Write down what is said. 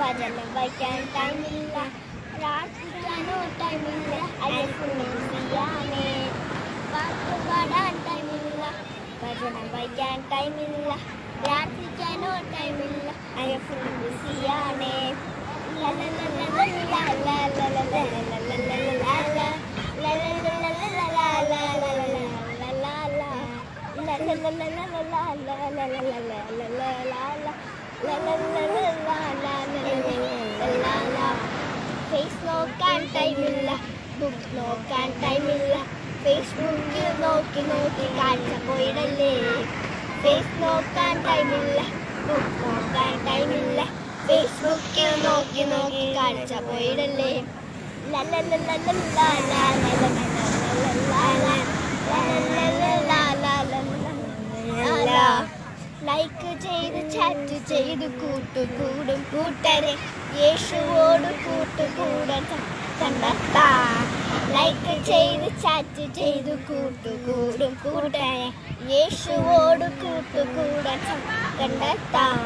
വചനം വായിക്കാൻ ടൈമില്ല, പ്രാർത്ഥിക്കാനോ ടൈമില്ല, അയ്യപ്പനെ പാട്ട് പാടാൻ ടൈമില്ല, വചനം വായിക്കാൻ ടൈമില്ല, പ്രാർത്ഥിക്കാനോ ടൈമില്ല, അയ്യപ്പന് ബിസിയാണേ. ഫേസ് നോക്കാൻ ടൈമില്ല, ബുക്ക് നോക്കാൻ ടൈമില്ല, ഫേസ്ബുക്കിൽ നോക്കി നോക്കി കാഴ്ച പോയിടല്ലേ. ഫേസ് നോക്കാൻ ടൈമില്ല, ബുക്ക് നോക്കാൻ ടൈമില്ല, ഫേസ്ബുക്കിൽ നോക്കി നോക്കി കാഴ്ച പോയിടല്ലേ. ലൈക്ക് ചെയ്ത് ചാറ്റ് ചെയ്ത് കൂട്ടുകൂടും കൂട്ടരെ, യേശുവോട് കൂട്ടുകൂടാൻ കണ്ടെത്താം. ലൈക്ക് ചെയ്ത് ചാറ്റ് ചെയ്ത് കൂട്ടുകൂടും കൂട്ടരെ, യേശുവോട് കൂട്ടുകൂടാൻ കണ്ടെത്താം.